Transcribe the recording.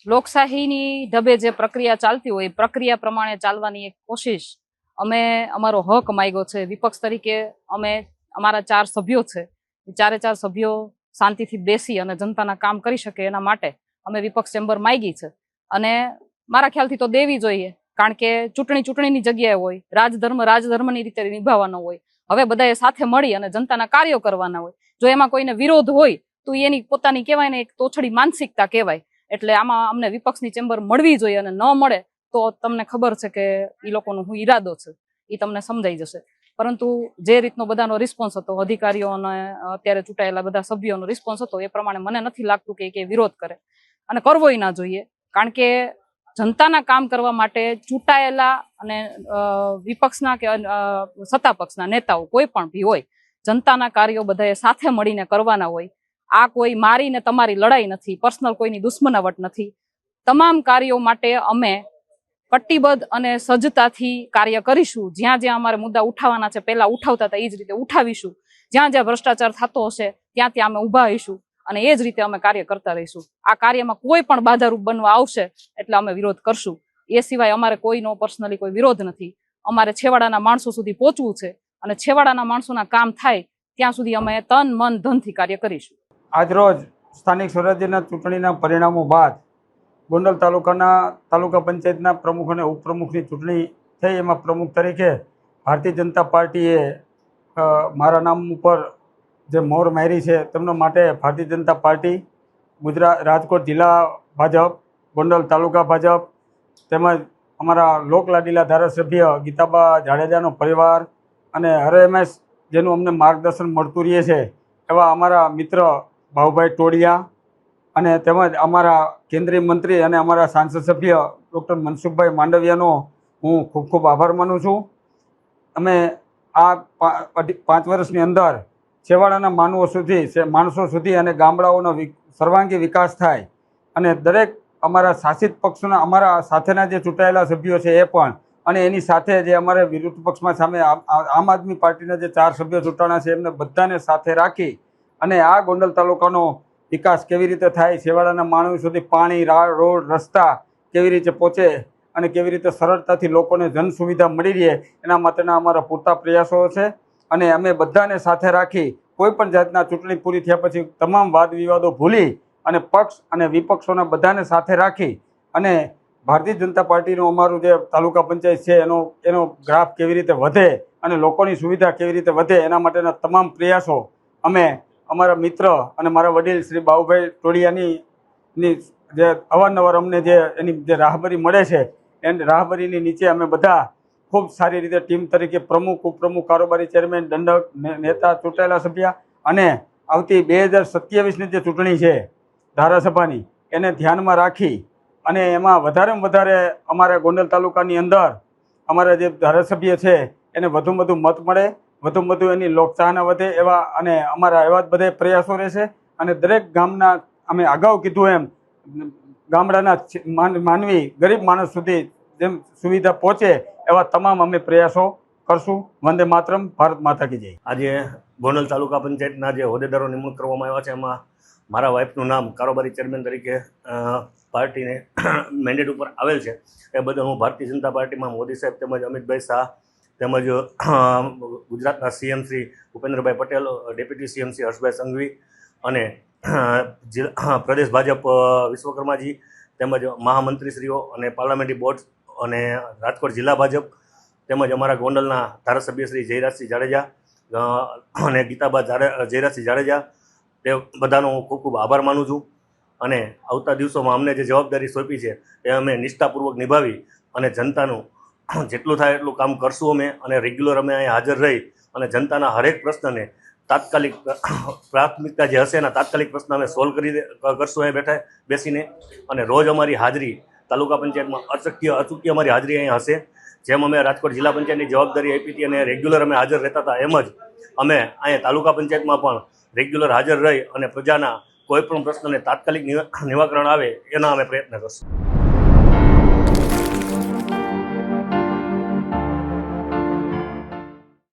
લોકશાહીની ઢબે જે પ્રક્રિયા ચાલતી હોય એ પ્રક્રિયા પ્રમાણે ચાલવાની એક કોશિશ અમે અમારો હક માગ્યો છે. વિપક્ષ તરીકે અમે અમારા 4 સભ્યો છે, એ ચારે 4 સભ્યો શાંતિથી બેસી અને જનતાના કામ કરી શકે એના માટે અમે વિપક્ષ ચેમ્બર માગી છે. અને મારા ખ્યાલથી તો દેવી જોઈએ, કારણ કે ચૂંટણીની જગ્યાએ હોય, રાજધર્મની રીતે નિભાવવાનો હોય. હવે બધાએ સાથે મળી અને જનતાના કાર્યો કરવાના હોય. જો એમાં કોઈને વિરોધ હોય તો એની પોતાની કહેવાય ને એક તોછડી માનસિકતા કહેવાય. એટલે આમાં અમને વિપક્ષની ચેમ્બર મળવી જોઈએ, અને ન મળે તો તમને ખબર છે કે એ લોકોનો શું ઈરાદો છે એ તમને સમજાઈ જશે. પરંતુ જે રીતનો બધાનો રિસ્પોન્સ હતો, અધિકારીઓ અને અત્યારે ચૂંટાયેલા બધા સભ્યોનો રિસ્પોન્સ હતો, એ પ્રમાણે મને નથી લાગતું કે વિરોધ કરે, અને કરવોય ના જોઈએ. કારણ કે જનતાના કામ કરવા માટે ચૂંટાયેલા અને વિપક્ષના કે સત્તા પક્ષના નેતાઓ કોઈ પણ ભી હોય, જનતાના કાર્યો બધાએ સાથે મળીને કરવાના હોય. આ કોઈ મારી ને તમારી લડાઈ નથી, પર્સનલ કોઈની દુશ્મનાવટ નથી. તમામ કાર્યો માટે અમે કટિબદ્ધ અને સજ્જતાથી કાર્ય કરીશું. જ્યાં જ્યાં અમારે મુદ્દા ઉઠાવવાના છે, પહેલા ઉઠાવતા હતા એ જ રીતે ઉઠાવીશું. જ્યાં જ્યાં ભ્રષ્ટાચાર થતો હશે ત્યાં ત્યાં અમે ઊભા રહીશું, અને એ જ રીતે અમે કાર્ય કરતા રહીશું. આ કાર્યમાં કોઈ પણ બાધારૂપ બનવા આવશે એટલે અમે વિરોધ કરશું. એ સિવાય અમારે કોઈનો પર્સનલી કોઈ વિરોધ નથી. અમારે છેવાડાના માણસો સુધી પહોંચવું છે, અને છેવાડાના માણસોના કામ થાય ત્યાં સુધી અમે તન મન ધનથી કાર્ય કરીશું. આજરોજ સ્થાનિક સ્વરાજ્યના ચૂંટણીના પરિણામો બાદ ગોંડલ તાલુકા પંચાયતના પ્રમુખ અને ઉપપ્રમુખની ચૂંટણી થઈ. એમાં પ્રમુખ તરીકે ભારતીય જનતા પાર્ટીએ મારા નામ ઉપર જે મોહર મારી છે, તેમના માટે ભારતીય જનતા પાર્ટી, રાજકોટ જિલ્લા ભાજપ, ગોંડલ તાલુકા ભાજપ, તેમજ અમારા લોકલાડીલા ધારાસભ્ય ગીતાબા જાડેજાનો પરિવાર અને હરએમએસ જેનું અમને માર્ગદર્શન મળતું રહે છે એવા અમારા મિત્ર બાબુભાઈ ટોડિયા, અને તેમજ અમારા કેન્દ્રીય મંત્રી અને અમારા સાંસદ સભ્ય ડૉક્ટર મનસુખભાઈ માંડવિયાનો હું ખૂબ ખૂબ આભાર માનું છું. અમે આ 5 વર્ષની અંદર છેવાડાના માણસો સુધી અને ગામડાઓનો સર્વાંગી વિકાસ થાય, અને દરેક અમારા શાસિત પક્ષના અમારા સાથેના જે ચૂંટાયેલા સભ્યો છે એ પણ, અને એની સાથે જે અમારે વિરોધ પક્ષમાં સામે આમ આદમી પાર્ટીના જે 4 સભ્યો ચૂંટાણા છે એમને બધાને સાથે રાખી અને આ ગોંડલ તાલુકાનો વિકાસ કેવી રીતે થાય, છેવાડાના માણસો સુધી પાણી, રોડ, રસ્તા કેવી રીતે પહોંચે અને કેવી રીતે સરળતાથી લોકોને જન સુવિધા મળી રહે, એના માટેના અમારા પૂરતા પ્રયાસો છે. અને અમે બધાને સાથે રાખી કોઈ પણ જાતના ચૂંટણી પૂરી થયા પછી તમામ વાદ વિવાદો ભૂલી અને પક્ષ અને વિપક્ષોના બધાને સાથે રાખી અને ભારતીય જનતા પાર્ટીનું અમારું જે તાલુકા પંચાયત છે એનો ગ્રાફ કેવી રીતે વધે અને લોકોની સુવિધા કેવી રીતે વધે, એના માટેના તમામ પ્રયાસો અમે અમારા મિત્ર અને મારા વડીલ શ્રી બાબુભાઈ ટોડિયાની જે અવારનવાર અમને એની જે રાહબરી મળે છે, એ રાહબરીની નીચે અમે બધા ખૂબ સારી રીતે ટીમ તરીકે પ્રમુખ, ઉપપ્રમુખ, કારોબારી ચેરમેન, દંડક, નેતા, ચૂંટાયેલા સભ્ય, અને આવતી 2027ની જે ચૂંટણી છે ધારાસભાની, એને ધ્યાનમાં રાખી અને એમાં વધારેમાં વધારે અમારા ગોંડલ તાલુકાની અંદર અમારા જે ધારાસભ્ય છે એને વધુમાં વધુ મત મળે, વધુમાં વધુ એની લોકચાહના વધે એવા અને અમારા એવા જ બધા પ્રયાસો રહેશે. અને દરેક ગામના, અમે અગાઉ કીધું એમ, ગામડાના માનવી, ગરીબ માણસ સુધી જેમ સુવિધા પહોંચે એવા તમામ અમે પ્રયાસો કરશું. વંદે માતરમ, ભારત માતા કી જય. આજે ગોંડલ તાલુકા પંચાયતના જે હોદ્દેદારો નિમણૂક કરવામાં આવ્યા છે એમાં મારા વાઇફનું નામ કારોબારી ચેરમેન તરીકે પાર્ટીને મેન્ડેટ ઉપર આવેલ છે. એ બદલ હું ભારતીય જનતા પાર્ટીમાં મોદી સાહેબ તેમજ અમિતભાઈ શાહ તેમજ ગુજરાતના સીએમ શ્રી ભૂપેન્દ્રભાઈ પટેલ, ડેપ્યુટી સીએમ શ્રી હર્ષભાઈ સંઘવી અને પ્રદેશ ભાજપ વિશ્વકર્માજી તેમજ મહામંત્રીશ્રીઓ અને પાર્લામેન્ટરી બોર્ડ અને રાજકોટ જિલ્લા ભાજપ તેમજ અમારા ગોંડલના ધારાસભ્ય શ્રી જયરાજસિંહ જાડેજા અને ગીતાબા જયરાજસિંહ જાડેજા, તે બધાનો હું ખૂબ ખૂબ આભાર માનું છું. અને આવતા દિવસોમાં અમને જે જવાબદારી સોંપી છે એ અમે નિષ્ઠાપૂર્વક નિભાવી અને જનતાનું જેટલું થાય એટલું કામ કરશું અમે, અને રેગ્યુલર અમે અહીંયા હાજર રહી અને જનતાના હરેક પ્રશ્નને તાત્કાલિક પ્રાથમિકતા જે હશે એના તાત્કાલિક પ્રશ્ન અમે સોલ્વ કરશું અહીંયા બેસીને. અને રોજ અમારી હાજરી તાલુકા પંચાયતમાં અચૂકી અમારી હાજરી અહીંયા હશે. જેમ અમે રાજકોટ જિલ્લા પંચાયતની જવાબદારી આપી હતી અને રેગ્યુલર અમે હાજર રહેતા હતા, એમ જ અમે અહીંયા તાલુકા પંચાયતમાં પણ રેગ્યુલર હાજર રહી અને પ્રજાના કોઈ પણ પ્રશ્નને તાત્કાલિક નિવારણ આવે એના અમે પ્રયત્ન કરશું.